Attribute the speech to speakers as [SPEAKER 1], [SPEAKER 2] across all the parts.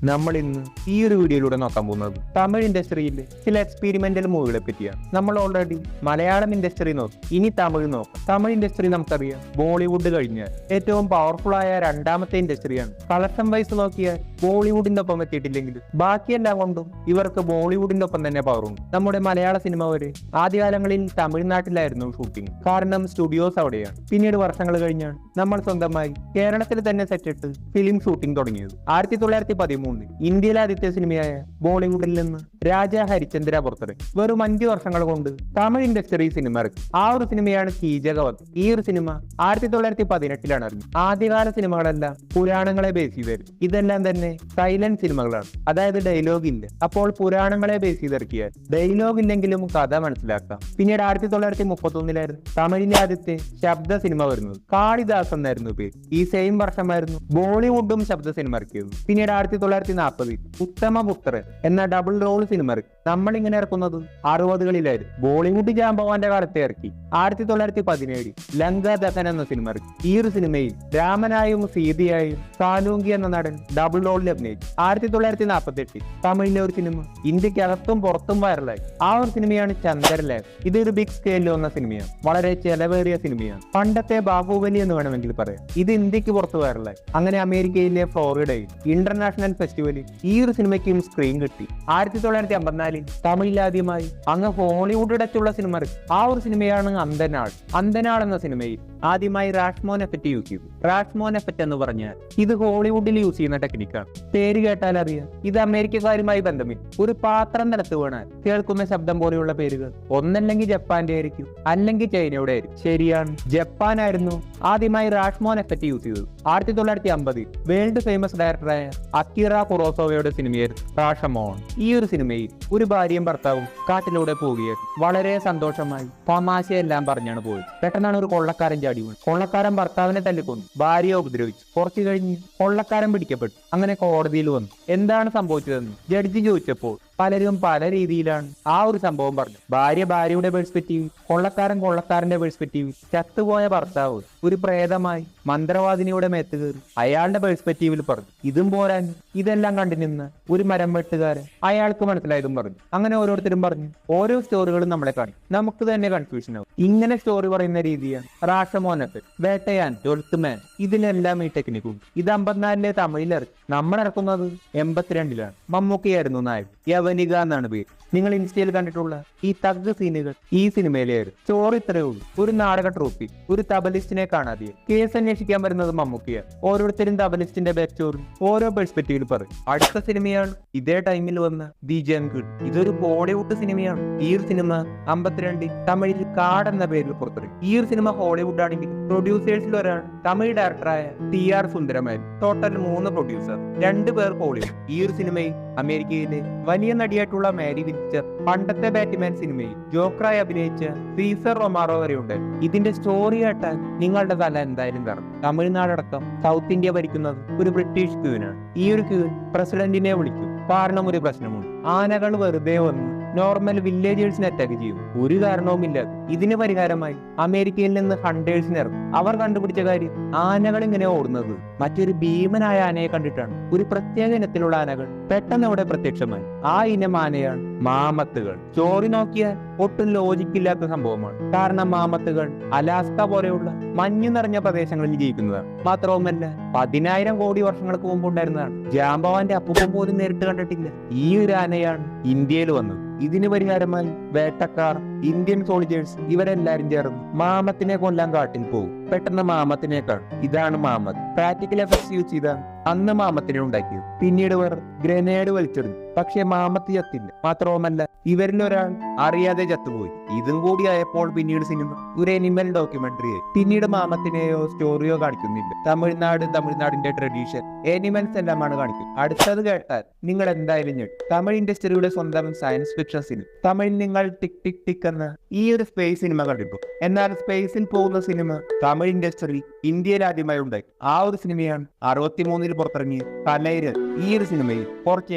[SPEAKER 1] നമ്മൾ ഇന്ന് ഈ ഒരു വീഡിയോയിലൂടെ നോക്കാൻ പോകുന്നത് തമിഴ് ഇൻഡസ്ട്രിയിലെ ചില എക്സ്പെരിമെന്റൽ മൂവികളെ പറ്റിയാണ്. നമ്മൾ ഓൾറെഡി മലയാളം ഇൻഡസ്ട്രി നോക്കി, ഇനി തമിഴ് നോക്കാം. തമിഴ് ഇൻഡസ്ട്രി നമുക്കറിയാം ബോളിവുഡ് കഴിഞ്ഞാൽ ഏറ്റവും പവർഫുൾ ആയ രണ്ടാമത്തെ ഇൻഡസ്ട്രിയാണ്. കളക്ഷൻ വൈസ് നോക്കിയാൽ ബോളിവുഡിന്റെ ഒപ്പം എത്തിയിട്ടില്ലെങ്കിലും ബാക്കിയെല്ലാം കൊണ്ടും ഇവർക്ക് ബോളിവുഡിന്റെ ഒപ്പം തന്നെ പവറുണ്ട്. നമ്മുടെ മലയാള സിനിമ വരെ ആദ്യകാലങ്ങളിൽ തമിഴ്നാട്ടിലായിരുന്നു ഷൂട്ടിംഗ്, കാരണം സ്റ്റുഡിയോസ് അവിടെയാണ്. പിന്നീട് വർഷങ്ങൾ കഴിഞ്ഞാണ് നമ്മൾ സ്വന്തമായി കേരളത്തിൽ തന്നെ സെറ്റിട്ട് ഫിലിം ഷൂട്ടിംഗ് തുടങ്ങിയത്. 1913 ഇന്ത്യയിലെ ആദ്യത്തെ സിനിമയായ ബോളിവുഡിൽ നിന്ന് രാജാ ഹരിചന്ദ്ര പുറത്തിറങ്ങി. വെറും 5 വർഷങ്ങൾ കൊണ്ട് തമിഴ് ഇൻഡസ്ട്രി സിനിമ ഇറക്കി. ആ ഒരു സിനിമയാണ് കീചകവധം. ഈ ഒരു സിനിമ 1918 ഇറങ്ങി. ആദ്യകാല സിനിമകളെല്ലാം പുരാണങ്ങളെ ബേസ് ചെയ്തായിരുന്നു. ഇതെല്ലാം തന്നെ സൈലന്റ് സിനിമകളാണ്, അതായത് ഡയലോഗ് ഇല്ല. അപ്പോൾ പുരാണങ്ങളെ ബേസ് ചെയ്തിറക്കിയാൽ ഡയലോഗ് ഇല്ലെങ്കിലും കഥ മനസ്സിലാക്കാം. പിന്നീട് 1931 തമിഴിലെ ആദ്യത്തെ ശബ്ദ സിനിമ വരുന്നത്. കാളിദാസ് എന്നായിരുന്നു പേര്. ഈ സെയിം വർഷമായിരുന്നു ബോളിവുഡും ശബ്ദ സിനിമ ഇറക്കിയത്. പിന്നീട് 1940 ഉത്തമപുത്രൻ എന്ന ഡബിൾ റോൾ സിനിമ ഇറക്കി. നമ്മളിങ്ങനെ ഇറക്കുന്നത് 60കളിലായിരുന്നു. ബോളിവുഡ് ജാമ്പവാന്റെ കാലത്തെ ഇറക്കി. 1917 ലങ്ക ദഹൻ എന്ന സിനിമ ഇറക്കി. ഈ ഒരു സിനിമയിൽ രാമനായും സീതയായും സാലൂങ്കി എന്ന നടൻ ഡബിൾ റോളിൽ അഭിനയിച്ചു. 1948 തമിഴിലെ ഒരു സിനിമ ഇന്ത്യക്കകത്തും പുറത്തും വൈറലായി. ആ ഒരു സിനിമയാണ് ചന്ദ്രലേഖ. ഇതൊരു ബിഗ് സ്കെയിലിൽ വന്ന സിനിമയാണ്, വളരെ ചെലവേറിയ സിനിമയാണ്. പണ്ടത്തെ ബാഹുബലി എന്ന് വേണമെങ്കിൽ പറയാം. ഇത് ഇന്ത്യക്ക് പുറത്ത് വൈറലായി. അങ്ങനെ അമേരിക്കയിലെ ഫ്ലോറിഡയിൽ ഇന്റർനാഷണൽ ഫെസ്റ്റിവലിൽ ഈ ഒരു സിനിമയ്ക്കും സ്ക്രീൻ കിട്ടി. 1954 തമിഴിലാദ്യമായി അങ്ങ് ഹോളിവുഡ് ടച്ചുള്ള സിനിമ ഇറക്കി. ആ ഒരു സിനിമയാണ് അന്തനാൾ. അന്തനാൾ എന്ന സിനിമയിൽ ആദ്യമായി റാഷ്മോൻ എഫക്റ്റ് യൂസ് ചെയ്തു. റാഷ്മോൻ എഫക്റ്റ് എന്ന് പറഞ്ഞാൽ ഇത് ഹോളിവുഡിൽ യൂസ് ചെയ്യുന്ന ടെക്നിക്കാണ്. പേര് കേട്ടാൽ അറിയാം ഇത് അമേരിക്കക്കാരുമായി ബന്ധമില്ല. ഒരു പാത്രം നിലത്ത് വീണാൽ കേൾക്കുന്ന ശബ്ദം പോലെയുള്ള പേരുകൾ ഒന്നല്ലെങ്കിൽ ജപ്പാന്റെ ആയിരിക്കും, അല്ലെങ്കിൽ ചൈനയുടെ ആയിരിക്കും. ശരിയാണ്, ജപ്പാനായിരുന്നു ആദ്യമായി റാഷ്മോൻ എഫക്റ്റ് യൂസ് ചെയ്തത്. 1950 വേൾഡ് ഫേമസ് ഡയറക്ടറായ അക്കിറ കുറോസോവയുടെ സിനിമയായിരുന്നു റാഷമോൺ. ഈ ഒരു സിനിമയിൽ ഒരു ഭാര്യയും ഭർത്താവും കാട്ടിലൂടെ പോവുകയായിരുന്നു. വളരെ സന്തോഷമായി തമാശയെല്ലാം പറഞ്ഞാണ് പോയത്. പെട്ടെന്നാണ് ഒരു കൊള്ളക്കാരൻ ചാടി വീണത്. കൊള്ളക്കാരൻ ഭർത്താവിനെ തല്ലിക്കൊന്നു, ഭാര്യയെ ഉപദ്രവിച്ചു. കുറച്ചു കഴിഞ്ഞ് കൊള്ളക്കാരൻ പിടിക്കപ്പെട്ടു. അങ്ങനെ കോടതിയിൽ വന്നു. എന്താണ് സംഭവിച്ചതെന്ന് ജഡ്ജി ചോദിച്ചപ്പോൾ പലരും പല രീതിയിലാണ് ആ ഒരു സംഭവം പറഞ്ഞു. ഭാര്യ ഭാര്യയുടെ പെർസ്പെക്റ്റീവ്, കൊള്ളക്കാരന്റെ പെർസ്പെക്റ്റീവ്, ചത്തുപോയ ഭർത്താവ് ഒരു പ്രേതമായി മന്ത്രവാദിനിയുടെ മേത്ത് കയറി അയാളുടെ പെർസ്പെക്റ്റീവിൽ പറഞ്ഞു. ഇതും പോരാൻ ഇതെല്ലാം കണ്ടു നിന്ന് ഒരു മരം വെട്ടുകാരൻ അയാൾക്ക് മനസ്സിലായതും പറഞ്ഞു. അങ്ങനെ ഓരോരുത്തരും പറഞ്ഞു. ഓരോ സ്റ്റോറികളും നമ്മളെ കാണും, നമുക്ക് തന്നെ കൺഫ്യൂഷൻ ആവും. ഇങ്ങനെ സ്റ്റോറി പറയുന്ന രീതിയാണ് റാഷമോനൊക്കെ, വേട്ടയാൻ, ട്വൽത്ത് മാൻ, ഇതിലെല്ലാം ഈ ടെക്നിക്കും. ഇത് 54 തമിഴിലിറക്കി. നമ്മൾ ഇറക്കുന്നത് 82 മമ്മൂക്കയായിരുന്നു നായകൻ. യവനിക എന്നാണ് പേര്. നിങ്ങൾ ഇൻസ്റ്റയിൽ കണ്ടിട്ടുള്ള ഈ തഗ് സീനുകൾ ഈ സിനിമയിലായിരുന്നു. സ്റ്റോറി ഇത്രയേ ഉള്ളൂ. ഒരു നാടക ട്രൂപ്പിൽ ഒരു തബലിസ്റ്റിനെ കാണാതെ കേസ് അന്വേഷിക്കാൻ വരുന്നത് മമ്മൂക്കയാണ്. ഓരോരുത്തരും തബലിസ്റ്റിന്റെ ബാക്ക് സ്റ്റോറി ഓരോ പെർസ്പെക്റ്റീവിൽ പറയും. അടുത്ത സിനിമയാണ് ഇതേ ടൈമിൽ വന്ന ദി ജംഗിൾ. ഇതൊരു ബോളിവുഡ് സിനിമയാണ്. ഈ ഒരു സിനിമ 52 തമിഴിൽ കാട് എന്ന പേരിൽ പുറത്തിറങ്ങി. ഈ ഒരു സിനിമ ഹോളിവുഡ് ആണെങ്കിൽ പ്രൊഡ്യൂസേഴ്സിൽ ഒരാൾ തമിഴ് ഡയറക്ടറായ TR സുന്ദരമായിരുന്നു. ടോട്ടൽ 3 പ്രൊഡ്യൂസർ, 2 പേർ ഹോളിവുഡ്. ഈ ഒരു സിനിമയിൽ അമേരിക്കയിലെ വലിയ നടിയായിട്ടുള്ള മാരി വിൻസ്റ്റർ, പണ്ടത്തെ ബാറ്റ്മാൻ സിനിമയിൽ ജോക്കറായി അഭിനയിച്ച സീസർ റൊമാറോ വരെ ഉണ്ട്. ഇതിന്റെ സ്റ്റോറി കേട്ടാൽ നിങ്ങളുടെ തല എന്തായാലും കറങ്ങും. തമിഴ്നാടടക്കം സൗത്ത് ഇന്ത്യ ഭരിക്കുന്നത് ഒരു ബ്രിട്ടീഷ് ക്യൂനാണ്. ഈ ഒരു ക്യൂൻ പ്രസിഡന്റിനെ വിളിക്കും, കാരണം ഒരു പ്രശ്നമുണ്ട്. ആനകൾ വെറുതെ വന്ന് നോർമൽ വില്ലേജേഴ്സിനെ അറ്റാക്ക് ചെയ്യും, ഒരു കാരണവുമില്ല. ഇതിന് പരിഹാരമായി അമേരിക്കയിൽ നിന്ന് ഹണ്ടേഴ്സിനെ ഇറക്കും. അവർ കണ്ടുപിടിച്ച കാര്യം ആനകൾ ഇങ്ങനെ ഓടുന്നത് മറ്റൊരു ഭീമനായ ആനയെ കണ്ടിട്ടാണ്. ഒരു പ്രത്യേക ഇനത്തിലുള്ള ആനകൾ പെട്ടെന്ന് അവിടെ പ്രത്യക്ഷമായി. ആ ഇനം ആനയാണ് മാമത്തുകൾ. സ്റ്റോറി നോക്കിയാൽ ഒട്ടും ലോജിക്കില്ലാത്ത സംഭവമാണ്. കാരണം മാമത്തുകൾ അലാസ്ക പോലെയുള്ള മഞ്ഞു നിറഞ്ഞ പ്രദേശങ്ങളിൽ ജീവിക്കുന്നതാണ്. മാത്രവുമല്ല 10,000 കോടി വർഷങ്ങൾക്ക് മുമ്പ് ഉണ്ടായിരുന്നതാണ്. ജാമ്പവാന്റെ അപ്പൂപ്പൻ പോലും നേരിട്ട് കണ്ടിട്ടില്ല. ഈ ഒരു ആനയാണ് ഇന്ത്യയിൽ വന്നത്. ഇതിന് പരിഹാരമായി വേട്ടക്കാർ, ഇന്ത്യൻ സോൾജേഴ്സ് ഇവരെല്ലാരും ചേർന്ന് മാമത്തിനെ കൊല്ലാൻ കാട്ടിൽ പോകും. പെട്ടെന്ന് മാമത്തിനെ കാണും. ഇതാണ് മാമത്ത്. പ്രാക്ടിക്കൽ എഫക്ട്സ് യൂസ് ചെയ്താണ് അന്ന് മാമത്തിനെ ഉണ്ടാക്കിയത്. പിന്നീട് ഇവർ ഗ്രനേഡ് വലിച്ചെറിഞ്ഞു, പക്ഷെ മാമത്ത് ചത്തില്ല. മാത്രവുമല്ല ഇവരിൽ ഒരാൾ അറിയാതെ ചത്തുപോയി. ഇതും കൂടി ആയപ്പോൾ പിന്നീട് സിനിമ ഒരു അനിമൽ ഡോക്യുമെന്ററി ആയി. പിന്നീട് മാമത്തിനെയോ സ്റ്റോറിയോ കാണിക്കുന്നില്ല. തമിഴ്നാടിന്റെ ട്രഡീഷൻ എനിമൽസ് എല്ലാമാണ് കാണിക്കുന്നത്. അടുത്തത് കേട്ടാൽ നിങ്ങൾ എന്തായാലും ഞെട്ടും. തമിഴ് ഇൻഡസ്ട്രിയുടെ സ്വന്തം സയൻസ് ഫിക്ഷൻ സിനിമ. തമിഴിൽ നിങ്ങൾ ടിക് ടിക് ടിക് എന്ന ഈ ഒരു സ്പേസ് സിനിമ കണ്ടിട്ടു. എന്നാൽ സ്പേസിൽ പോകുന്ന സിനിമ തമിഴ് ഇൻഡസ്ട്രി ഇന്ത്യയിൽ ആദ്യമായി ഉണ്ടായി. ആ ഒരു സിനിമയാണ് 63 പുറത്തിറങ്ങിയ കലൈരൻ. ഈ ഒരു സിനിമയിൽ കുറച്ച്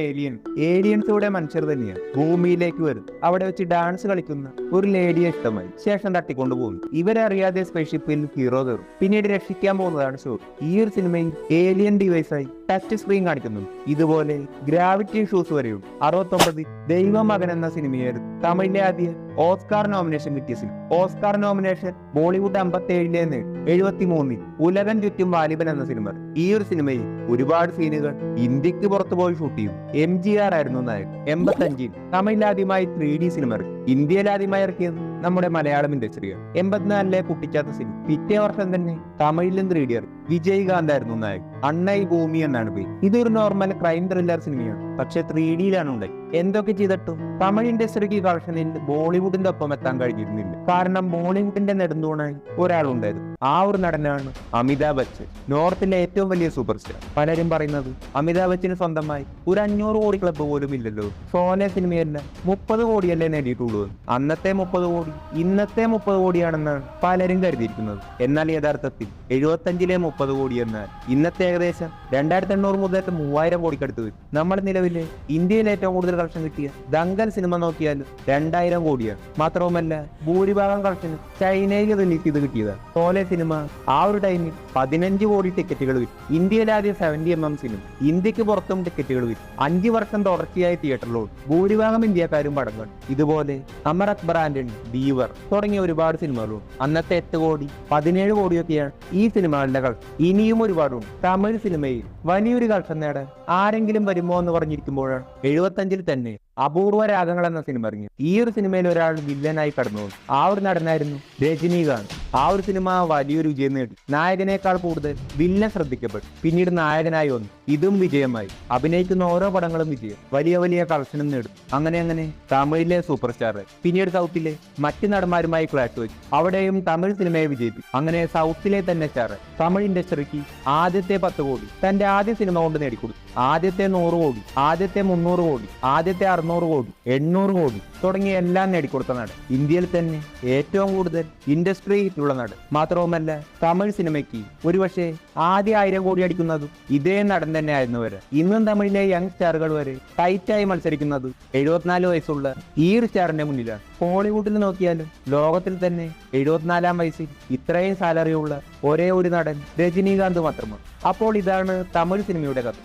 [SPEAKER 1] ഏലിയൻസ് ഇവിടെ മനുഷ്യർ തന്നെയാണ്. ഭൂമിയിലേക്ക് വരും. അവിടെ വെച്ച് ഡാൻസ് കളിക്കുന്ന ഒരു ലേഡിയെ ഇഷ്ടമായി. ശേഷം തട്ടിക്കൊണ്ടുപോകും. ഇവരറിയാതെ സ്പേസ്ഷിപ്പിൽ ഹീറോ കയറും. പിന്നീട് രക്ഷിക്കാൻ പോകുന്നതാണ് ഷോ. ഈ ഒരു സിനിമയിൽ ഏലിയൻ ഡിവൈസായി ടച്ച് സ്ക്രീൻ കാണിക്കുന്നു. ഇതുപോലെ ഗ്രാവിറ്റി ഷൂസ് വരെയുണ്ട്. 69 ദൈവമകൻ എന്ന സിനിമയായിരുന്നു തമിഴിലെ ആദ്യ ഓസ്കാർ നോമിനേഷൻ കിട്ടിയ സിനിമ. ഓസ്കാർ നോമിനേഷൻ ബോളിവുഡ് 57 73 ഉലകം ചുറ്റും വാലിബൻ എന്ന സിനിമ. ഈ ഒരു സിനിമയിൽ ഒരുപാട് സീനുകൾ ഇന്ത്യക്ക് പുറത്തു പോയി ഷൂട്ട് ചെയ്തു. MGR ആയിരുന്നു നായകൻ. 85 തമിഴിൽ ആദ്യമായി 3D സിനിമ ഇറക്കി. ഇന്ത്യയിൽ ആദ്യമായി ഇറക്കിയത് നമ്മുടെ മലയാളം ഇൻഡസ്ട്രിയാണ്. 84 കുട്ടിച്ചാത്ത സിനിമ. പിറ്റേ വർഷം തന്നെ തമിഴിലും 3D ഇറക്കി. വിജയകാന്ത് ആയിരുന്നു നായകൻ. അണ്ണൈ ഭൂമി എന്നാണ് പേര്. ഇതൊരു നോർമൽ ക്രൈം ത്രില്ലർ സിനിമയാണ്, പക്ഷെ 3Dയിലാണ് ഉണ്ടായി. എന്തൊക്കെ ചെയ്തിട്ടും തമിഴ് ഇൻഡസ്ട്രിക്ക് കളക്ഷനിൽ ബോളിവുഡിന്റെ ഒപ്പം എത്താൻ കഴിഞ്ഞിരുന്നില്ല. കാരണം ബോളിവുഡിന്റെ നെടുന്തൂണായി ഒരാളുണ്ടായിരുന്നു. ആ ഒരു നടനാണ് അമിതാഭ് ബച്ചൻ, നോർത്തിലെ ഏറ്റവും വലിയ സൂപ്പർ സ്റ്റാർ. പലരും പറയുന്നത് അമിതാഭ് ബച്ചന് സ്വന്തമായി ഒരു 500 കോടി ക്ലബ്ബ് പോലും ഇല്ലല്ലോ, ഷോലെ സിനിമയല്ല 30 കോടിയല്ലേ നേടിയിട്ടുള്ളൂ. അന്നത്തെ 30 കോടി ഇന്നത്തെ 30 കോടിയാണെന്നാണ് പലരും കരുതിയിരിക്കുന്നത്. എന്നാൽ യഥാർത്ഥത്തിൽ 75-ലെ 30 കോടി എന്നാൽ ഇന്നത്തെ ഏകദേശം 2800 മുതൽ 3000 കോടിക്കടുത്ത് വരും. നമ്മുടെ നിലവിലെ ഇന്ത്യയിൽ ഏറ്റവും കൂടുതൽ കളക്ഷൻ കിട്ടിയ ദങ്കൽ സിനിമ നോക്കിയാൽ 2000 കോടിയാണ്. മാത്രവുമല്ല ഭൂരിഭാഗം കളക്ഷനും ചൈനയിൽ റിലീസ് ചെയ്ത് കിട്ടിയതാണ്. ഷോലെ സിനിമ ആ ഒരു ടൈമിൽ 15 കോടി ടിക്കറ്റുകൾ വിറ്റു. ഇന്ത്യയിൽ ആദ്യം 70mm സിനിമ, ഇന്ത്യക്ക് പുറത്തും ടിക്കറ്റുകൾ വിറ്റു. 5 വർഷം തുടർച്ചയായി തിയേറ്ററിലോട് ഭൂരിഭാഗം ഇന്ത്യക്കാരും പടം കണ്ടു. ഇതുപോലെ അമർ അക്ബർ ആന്റണി, ബീവർ തുടങ്ങിയ ഒരുപാട് സിനിമകളുണ്ട്. അന്നത്തെ 8 കോടി 17 കോടിയൊക്കെയാണ് ഈ സിനിമകളുടെ കളക്ഷൻ. ഇനിയും ഒരുപാടുണ്ട്. തമിഴ് സിനിമയിൽ വലിയൊരു കളക്ഷൻ നേടാൻ ആരെങ്കിലും വരുമോ എന്ന് പറഞ്ഞിരിക്കുമ്പോഴാണ് 75-ൽ തന്നെ അപൂർവ രാഗങ്ങൾ എന്ന സിനിമ ഇറങ്ങി. ഈ ഒരു സിനിമയിൽ ഒരാൾ വില്ലനായി കടന്നു. ആ ഒരു നടനായിരുന്നു രജനീകാന്ത്. ആ ഒരു സിനിമ വലിയൊരു വിജയം നേടി. നായകനേക്കാൾ കൂടുതൽ വില്ലൻ ശ്രദ്ധിക്കപ്പെട്ടു. പിന്നീട് നായകനായി വന്നു. ഇതും വിജയമായി. അഭിനയിക്കുന്ന ഓരോ പടങ്ങളും വിജയം, വലിയ വലിയ കളക്ഷനും നേടും. അങ്ങനെ തമിഴിലെ സൂപ്പർ സ്റ്റാർ. പിന്നീട് സൗത്തിലെ മറ്റു നടന്മാരുമായി ക്ലാഷ് വെച്ചു. അവിടെയും തമിഴ് സിനിമയെ വിജയിപ്പിച്ചു. അങ്ങനെ സൗത്തിലെ തന്നെ സ്റ്റാർ തമിഴ് ഇൻഡസ്ട്രിക്ക് ആദ്യത്തെ 10 കോടി തന്റെ ആദ്യ സിനിമ കൊണ്ട് നേടിക്കൊടുത്തു. ആദ്യത്തെ 100 കോടി, ആദ്യത്തെ 300 കോടി, ആദ്യത്തെ 600 കോടി, 800 കോടി തുടങ്ങിയ എല്ലാം നേടിക്കൊടുത്ത നടൻ. ഇന്ത്യയിൽ തന്നെ ഏറ്റവും കൂടുതൽ ഇൻഡസ്ട്രി ഉള്ള നടൻ. മാത്രവുമല്ല തമിഴ് സിനിമയ്ക്ക് ഒരുപക്ഷെ ആദ്യ 1000 കോടി അടിക്കുന്നതും ഇതേ നടൻ തന്നെ ആയിരുന്നു വരെ. ഇന്നും തമിഴിലെ യങ് സ്റ്റാറുകൾ വരെ ടൈറ്റായി മത്സരിക്കുന്നത് 74 വയസ്സുള്ള ഈ ഒരു സ്റ്റാറിന്റെ മുന്നിലാണ്. ഹോളിവുഡിൽ നോക്കിയാലും ലോകത്തിൽ തന്നെ 74-ാം വയസ്സിൽ ഇത്രയും സാലറി ഉള്ള ഒരേ ഒരു നടൻ രജനീകാന്ത് മാത്രമാണ്. അപ്പോൾ ഇതാണ് തമിഴ് സിനിമയുടെ കഥ.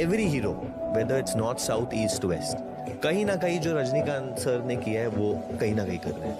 [SPEAKER 2] Every hero, whether it's north, south, east, west, कहीं ना कहीं जो रजनीकांत सर ने किया है वो कहीं ना कहीं कर रहे हैं.